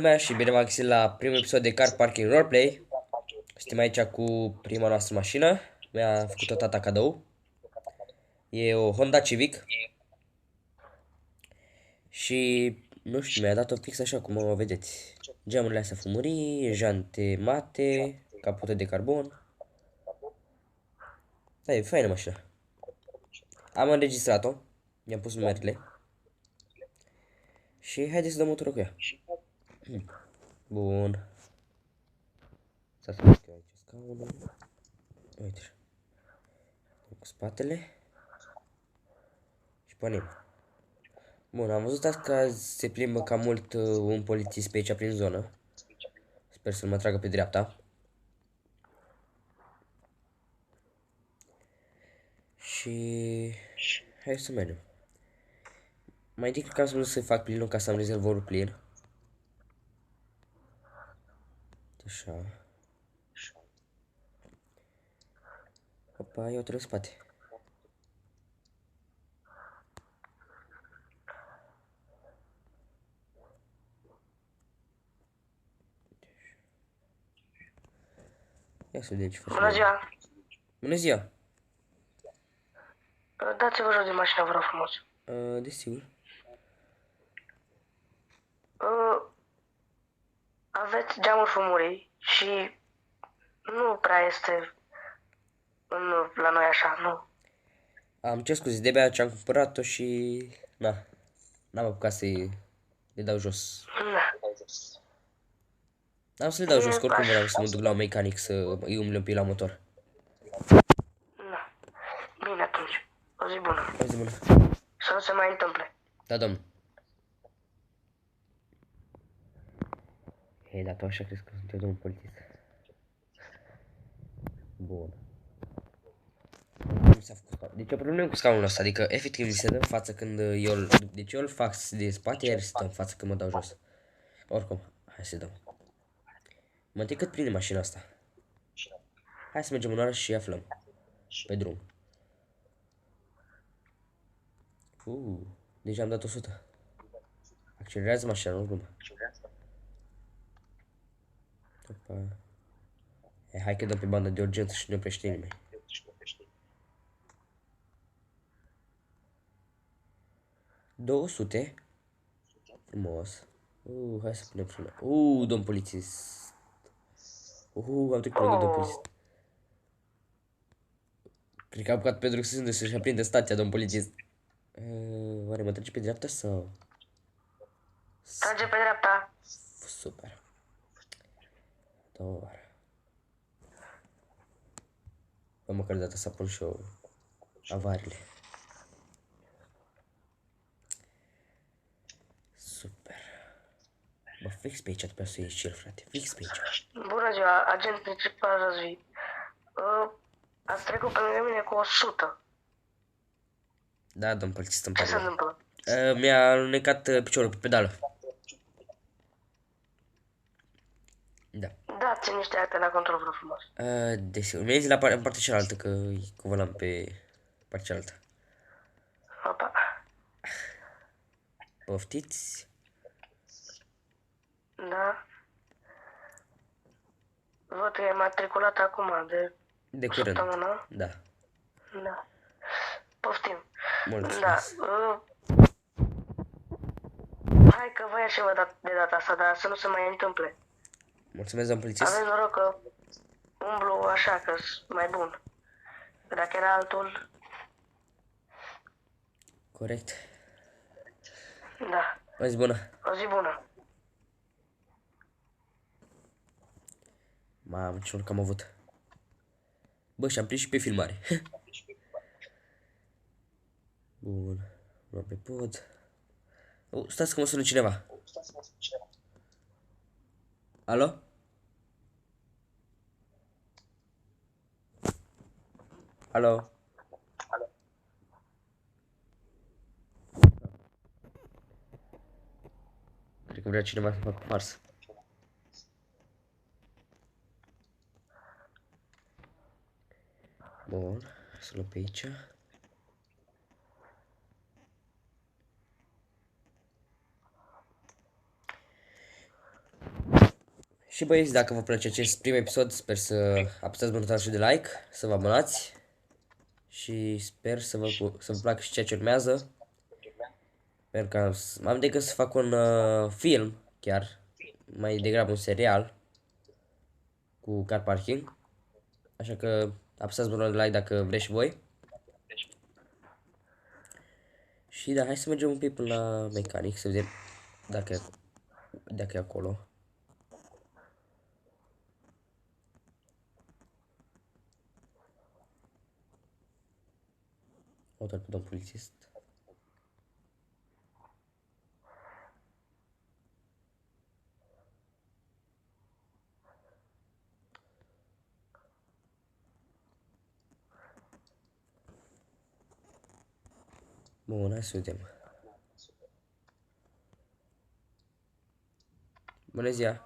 Lumea și bine v-am găsit la primul episod de Car Parking Roleplay. Suntem aici cu prima noastră mașină. Mi-a făcut-o tata cadou. E o Honda Civic. Și nu știu, mi-a dat-o fix așa cum o vedeți. Geamurile astea fumurii, jante mate, capotă de carbon. Da, e faină mașina. Am înregistrat-o. I-am pus numerele. Și haideți să dăm motorul cu ea. Bun. Să eu aici scaunul. Uite așa. Cu spatele. Și punem. Bun, am văzut azi că se plimbă cam mult un polițist pe aici prin zonă. Sper să-l mă tragă pe dreapta. Și... hai să mergem. Mai întâi cred că am să să fac plinul ca să am rezervorul plin. Așa. Opa, iau-te la spate. Ia să vedem ce facem. Bună ziua! Bună ziua! Dați-vă jos din mașină, vă rog frumos. Desigur. Aveți geamuri fumurii și nu prea este la noi așa, nu. Am ce scuze, de-abia ce am cumpărat-o și... na, n-am apucat să-i le dau jos. Da. Am să le dau jos, că oricum Aș... vreau să mă duc la un mecanic să îi umble un pic la motor. Da. Bine atunci. O zi bună. O zi bună. Să nu se mai întâmple. Da, domnul. Hei, dar tu așa crezi că sunt eu domnul polițist? Bun. Nu s-a făcut scaun. Deci o problemă cu scaunul ăsta, adică efectiv mi se dă în față când eu îl... deci eu îl fac de spate, iar se dă în față când mă dau jos. Oricum, hai să dăm. Mă întâi cât prinde mașina asta. Hai să mergem în oraș și aflăm. Pe drum. Deja am dat 100. Accelerează mașina, nu glumă. Opa. Hai că dăm pe banda de urgență și ne oprește nimeni. 200. Frumos. Hai să punem frână. Domn polițist. Am trecut pe lângă domn polițist. Cred că am apucat Pedro să-și aprinde stația, domn polițist. Oare mă trece pe dreapta sau... Trage pe dreapta. Super. Doar. Bă, măcar de data să pun și eu avariile. Super. Bă, fix pe aici trebuie să ieși el, frate. Fix pe aici. Bună ziua, agent principal Răzvii. Ați trecut pe lângă mine cu 100. Da, domn polițist, îmi Ce pare se rău. întâmplă? Mi-a alunecat piciorul pe pedală. Da. Dați niște acte la control, vă rog frumos. Desigur. Mi-ai zis la în partea cealaltă că e cu volan pe partea cealaltă. Opa. Poftiți? Da. Văd că e matriculat acum De curând. săptămână. Da. Da. Poftim. Mulțumesc. Da. Hai că vă ia și vă de data asta, dar să nu se mai întâmple. Mulțumesc, domn polițist. Aveți noroc că umblu așa, că mai bun. Dacă era altul, Corect. da. O zi bună. O zi bună. Mamă, ce noroc am avut. Bă, și-am prins și pe filmare. Bun. Luăm pe pod. Stați că mă sună cineva. Alo? Alo? Cred că vrea cineva să facă farsă. Bun. Să luăm pe aici. Și băieți, dacă vă place acest prim episod, sper să apăsați butonul și de like, să vă abonați și sper să vă placă și ceea ce urmează. Pentru că am de gând să fac un film, chiar, mai degrabă un serial cu car parking. Așa că apăsați butonul de like dacă vreți și voi. Și da, hai să mergem un pic până la mecanic să vedem dacă e acolo. O, doar pe domn polițist. Bun, hai să vedem. Bună ziua!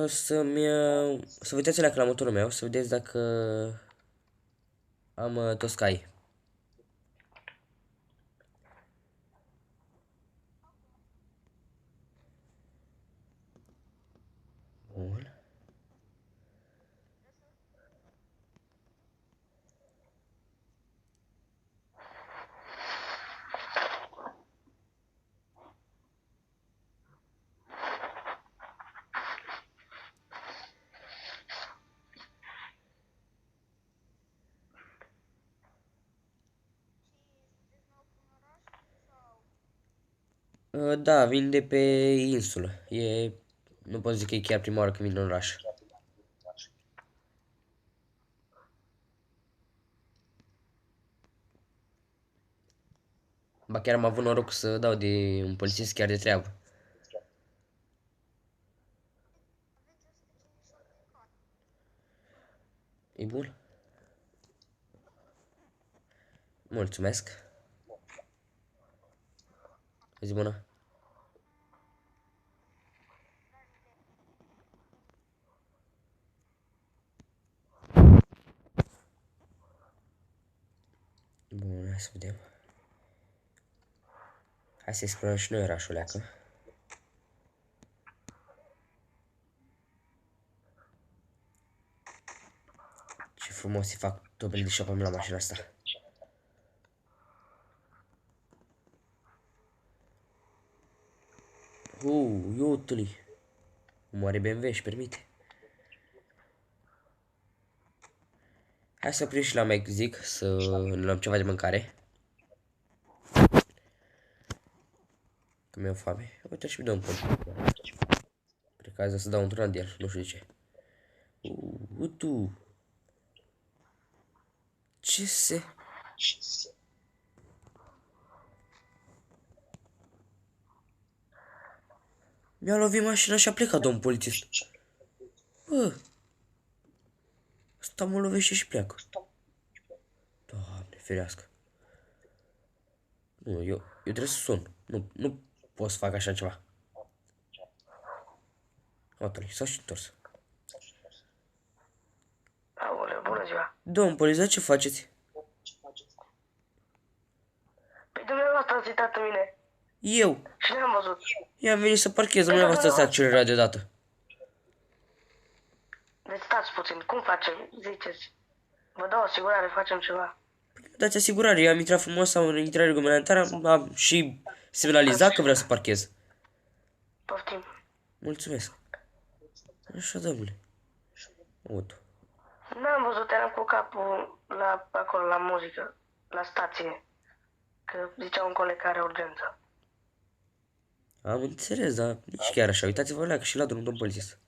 Să vă uitați la motorul meu, să vedeți dacă am toți cai. Bun. Da, vin de pe insulă. Nu pot zic că e chiar prima oară când vin în oraș. Ba chiar am avut noroc să dau de un polițist chiar de treabă. E bun? Mulțumesc. Zi bună. Bun, hai să vedem. Hai să explorăm și noi orașul leacă. Ce frumos se fac tobele de șoapă la mașina asta. Iutuli. Moare BMW, își permite. Hai să oprim și la Mac, zic, să ne luăm ceva de mâncare. Că mi-e foame. Uite și mi dă un pont. Cred că azi să dau într-un de el, nu știu de ce. Tu. Ce se... Mi-a lovit mașina și a plecat domnul polițist. Bă. Ăsta mă lovește și pleacă. Doamne, ferească. Nu, eu trebuie să sun. Nu pot să fac așa ceva. Oatele, s-a și întors. Aoleu, bună ziua. Domn polițist, ce faceți? Păi dumneavoastră ați uitat în mine. Eu. Și ne-am văzut. I-am venit să parchez, dumneavoastră să accelerați deodată. Deci stați puțin, cum facem? Ziceți. Vă dau asigurare, facem ceva. Dați asigurare, eu am intrat frumos, am intrat reglementar, am și semnalizat că vreau să parchez. Poftim. Mulțumesc. Așa, domnule. Uite. N-am văzut, eram cu capul acolo, la muzică, la stație. Că zicea un coleg care are urgență. Am înțeles, dar nici chiar așa. Uitați-vă la că și la drumul domn polițist.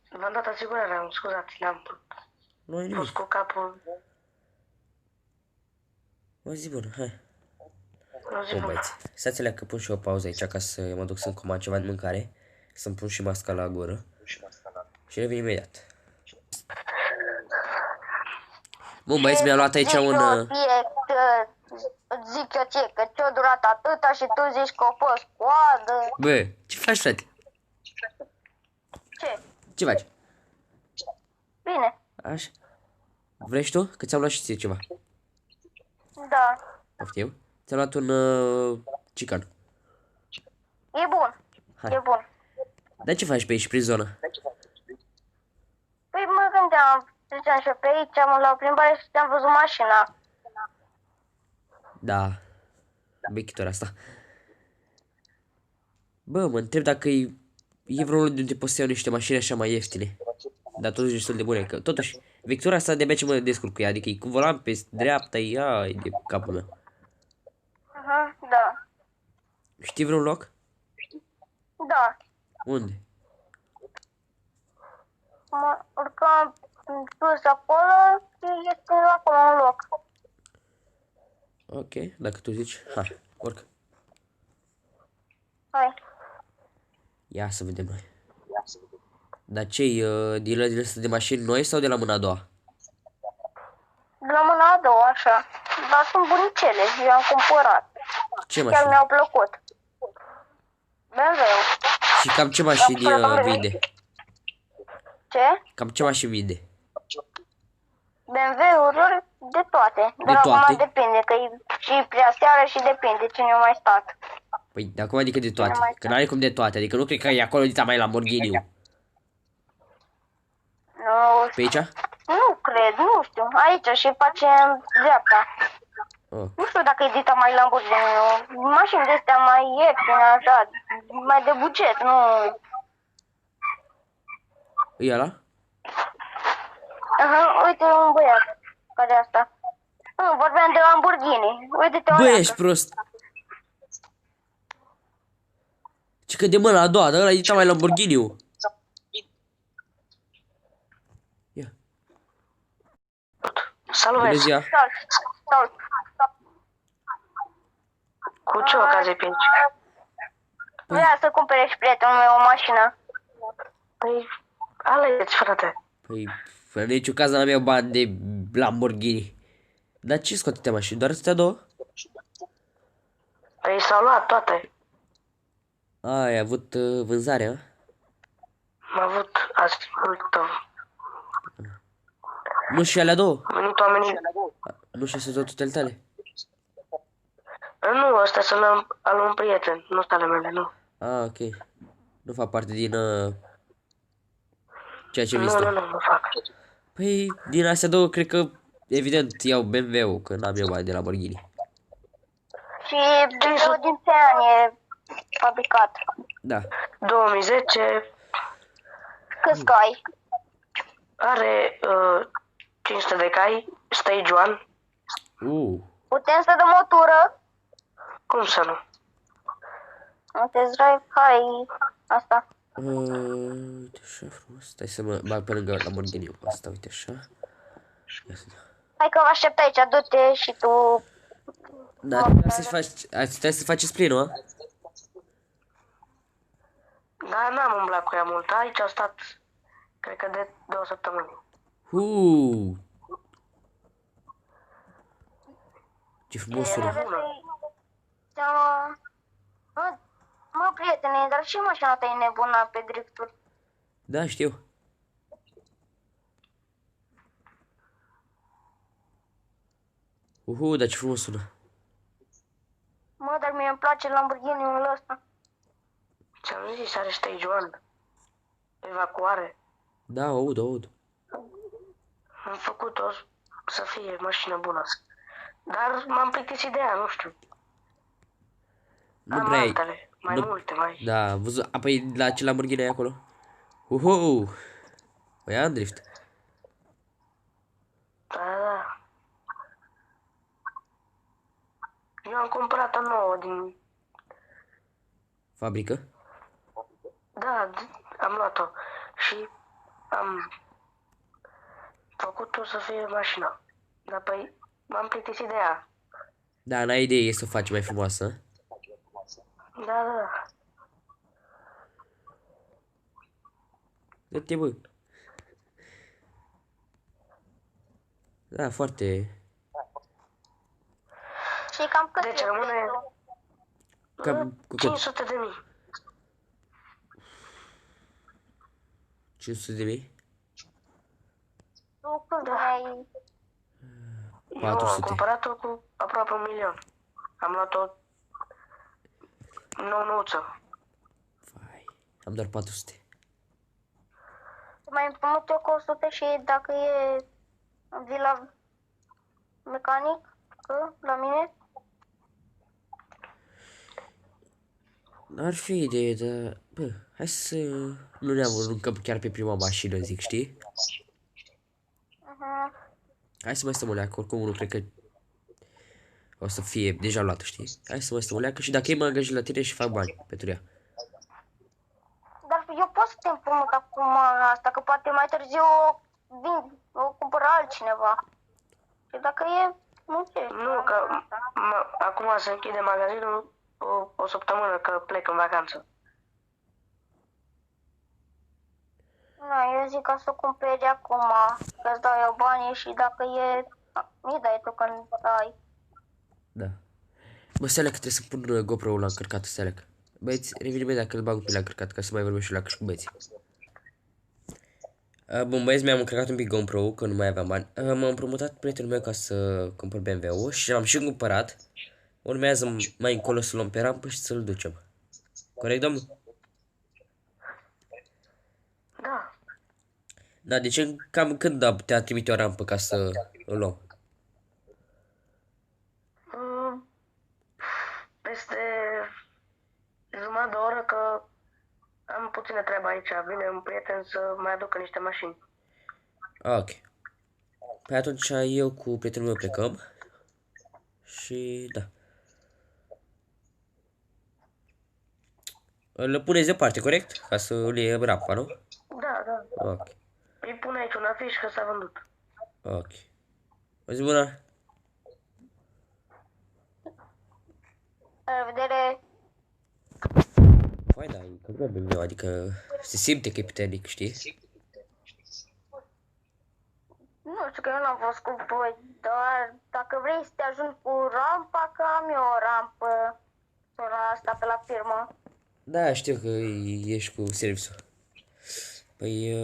V-am dat asigurarea, scuzați, n-am Nu ai fost nimic. cu capul. O zi bună, hai. Nu zi Bun, bună. băieți. Stați-le că pun și eu o pauză aici ca să mă duc să-mi comand ceva de mâncare. Să-mi pun și masca la gură. Și revin imediat. Bun, băieți, mi-am luat aici un... Zic eu ție că ți-a durat atâta și tu zici că a fost coadă. Bă, ce faci, frate? Ce? Ce faci? Bine. Așa. Vrei și tu? Că ți-am luat și ție ceva. Da. Poftim? Ți-am luat un chican. E bun. Hai. E bun. Dar ce faci pe aici, prin zonă? Păi mă gândeam, ziceam și eu pe aici, am la o plimbare și am văzut mașina. Da. Bechitura asta. Bă, mă întreb dacă e vreunul de unde poți să iau niște mașini așa mai ieftine. Dar totuși destul de bune, că totuși Victoria asta de-abia ce mă descurc cu ea, adică e cu volan pe dreapta, e de capul meu. Da. Știi vreun loc? Da. Unde? Mă urcam sus acolo și este acolo un loc. Ok, dacă tu zici, hai, urcă. Hai. Ia să vedem noi. Dar ce-i, dealer din ăsta de mașini noi sau de la mâna a doua? De la mâna a doua, așa. Dar sunt bunicele, eu am cumpărat. Ce Chiar mașini? mi-au plăcut. BMW-ul. Și cam ce mașini vinde? Ce? Cam ce mașini vinde? BMW-uri de toate. Dar toate? acum depinde, că e și prea seară și depinde cine a mai stat. Păi, de acum adică de toate, mai că n-are cum de toate, adică nu cred că e acolo de mai Lamborghini-ul. Nu, Pe aici? nu cred, nu știu. Aici și facem dreapta. Oh. Nu știu dacă e dita mai Lamborghini. Mașini de astea mai ieftine, așa, mai de buget, nu. E ăla? Aha, uite un băiat care asta. Nu, vorbeam de Lamborghini. Uite-te o Bă, leacă. ești prost! Ce că de mâna a doua, dar ăla e mai Lamborghini-ul. Ia, bună Salvez. ziua. Salut. Cu ce ocazie pe aici? Vrea să cumpere și prietenul meu o mașină. Păi, alegeți, frate. Păi, fără niciun caz n-am eu bani de Lamborghini. Dar ce scoate mașini? Doar astea două? Păi s-au luat toate. Ai avut vânzare, a? Am avut azi mult. Nu și alea două? Am venit oamenii. Nu și astea două tutele tale? Nu, ăsta sunt al un prieten, nu sunt ale mele, nu. Ah, ok. Nu fac parte din ceea ce Nu, vistă. nu fac. Păi, din astea două, cred că, evident, iau BMW-ul, că n-am eu bani de Lamborghini. Și din ce an e fabricat? Da. 2010 Câți cai? are 500 de cai, stage 1. Uh, Putem să dăm o tură? Cum să nu? Un test drive? Hai, asta. uite așa frumos. Stai să mă bag pe lângă Lamborghini-ul asta, uite așa. Ia să... Hai că vă aștept aici, du-te și tu. Da, trebuie să faci splinul, a? Dar n-am umblat cu ea mult, aici au stat, cred că de 2 săptămâni. Ce frumos sună. Mă, prietene, dar și mașina ta e nebună pe drifturi. Da, știu. Dar ce frumos sună. Mă, dar mie îmi place Lamborghini-ul ăsta. Ți-am zis, are stage 1. Evacuare. Da, aud. Am făcut-o să fie mașină bună. Dar m-am plictisit de ea, nu știu. Nu Am prea ai. altele, mai multe, mai. Da, am văzut. Apoi la ce Lamborghini ai acolo? Păi am drift. Da. Eu am cumpărat o nouă din... Fabrică? Da, am luat-o. Și am făcut-o să fie mașină. Dar păi m-am plictisit de ea. Da, n-ai idee să o faci mai frumoasă. Da. Dă-te, bă. Da, foarte... Și cam cât Deci e rămâne prețul? Cam cu cât? 500 de mii. 500 de mii? Tu cât ai? Eu am 400. cumpărat-o cu aproape 1.000.000. Am luat-o nouță. Vai, am doar 400. Mai împrumut eu cu 100 și dacă e vii la mecanic, că la mine, Ar fi idee, dar... Bă, hai să nu ne aruncăm chiar pe prima mașină, zic, știi? Hai să mai stăm o leacă, oricum nu cred că o să fie deja luată, știi? Hai să mai stăm o leacă și dacă e mă angajez la tine și fac bani pentru ea. dar eu pot să te împrumut acum asta, că poate mai târziu o cumpără altcineva. Și dacă e, muncești. Nu, că acum se închide magazinul o săptămână, că plec în vacanță. Nu, eu zic ca să o cumperi acum, că îți dau eu banii și dacă e, mi dai tu când ai. Da. Bă, Selec, trebuie să pun GoPro-ul la încărcat, Selec. Băieți, revin imediat că îl bag un pic la încărcat, ca să mai vorbesc și la cu băieții. Bun, băieți, mi-am încărcat un pic GoPro-ul, că nu mai aveam bani. M-am împrumutat prietenul meu ca să cumpăr BMW-ul și l-am și cumpărat. Urmează mai încolo să luăm pe rampă și să-l ducem. Corect, domnul? Da. Da, deci cam când am putea trimite o rampă ca să îl luăm? Peste jumătate de oră, că am puțină treabă aici. Vine un prieten să mai aducă niște mașini. Ok. Păi atunci eu cu prietenul meu plecăm. Și da. Îl puneți deoparte, corect? Ca să îl iei rampa, nu? Da, da. Ok. Îi pun aici un afiș că s-a vândut. Ok. O zi bună. La revedere. Păi da, e călcat BMW, adică se simte că e puternic, știi? Nu știu că eu n-am fost cu voi, dar dacă vrei să te ajung cu rampa, că am eu o rampă la asta pe la firmă. Da, știu că ești cu serviciul. Păi,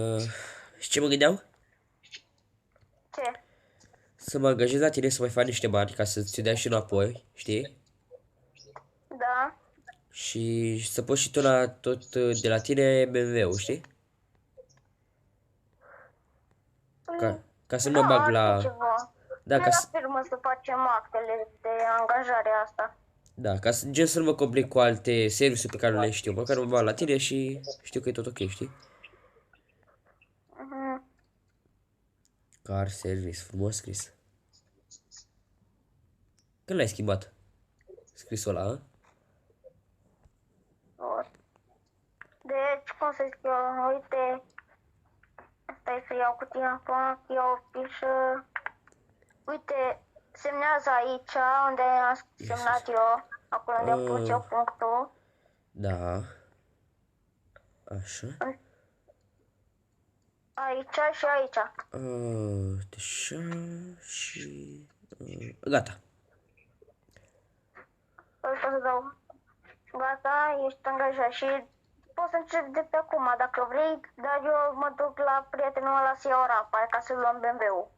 și ce mă gândeam? Ce? Să mă angajez la tine să mai fac niște bani ca să ți dea și înapoi, știi? Da? Și să poți și tu la tot de la tine BMW-ul, știi? Ca să nu mă bag ar la... fi ceva. Da, Noi ca la să... firmă să facem actele de angajare asta. Da, ca să gen să nu mă complic cu alte servicii pe care nu le știu. Măcar mă bag la tine și știu că e tot ok, știi? Mhm. Car service, frumos scris. Când l-ai schimbat? Scrisul ăla, a? Bun. Deci, cum să zic eu, uite, stai să iau cutia, fac, iau o fișă. Uite, semnează aici, unde am semnat eu, acolo unde am pus eu punctul. Da. Așa. Aici și aici. Așa și... Gata. Păi pot să dau. Gata, ești angajat și poți să începi de pe acum, dacă vrei, dar eu mă duc la prietenul ăla să iau rampa, ca să luăm BMW-ul.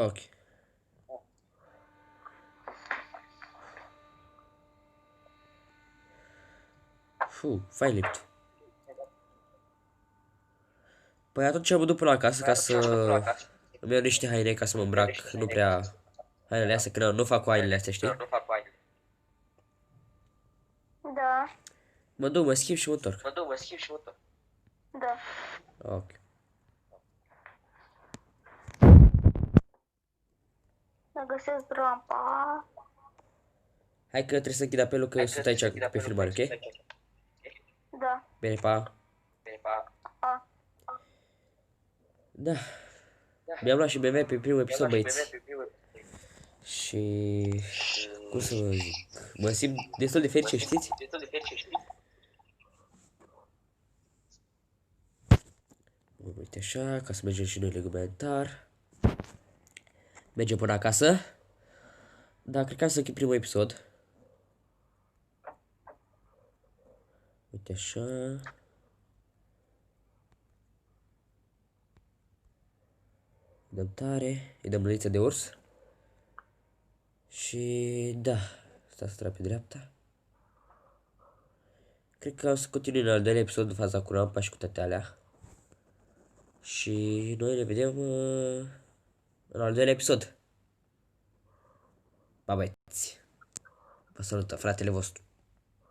Ok. Fain lift. Păi atunci mă duc până acasă ca să îmi iau niște haine ca să mă îmbrac, nu prea hainele astea, că nu fac cu hainele astea, știi? Da, Mă duc, mă schimb și mă întorc. da. Ok. Să găsesc rampa. Hai că trebuie să închid apelul că sunt aici pe filmare, ok? Da. Bine, pa. A. Da. Mi-am luat și BMW pe primul episod, băieți. Și... cum să vă zic? Mă simt destul de fericit, știți? Uite așa, ca să mergem și noi legumentar. Mergem până acasă. Da, cred că am să închid primul episod. Uite așa. Îi dăm tare. Îi dăm lădiță de urs. Și da, stați pe dreapta. Cred că am să continui în al doilea episod în faza cu rampa și cu toate alea. Și noi ne vedem în al doilea episod. Bye bye. Vă salută fratele vostru.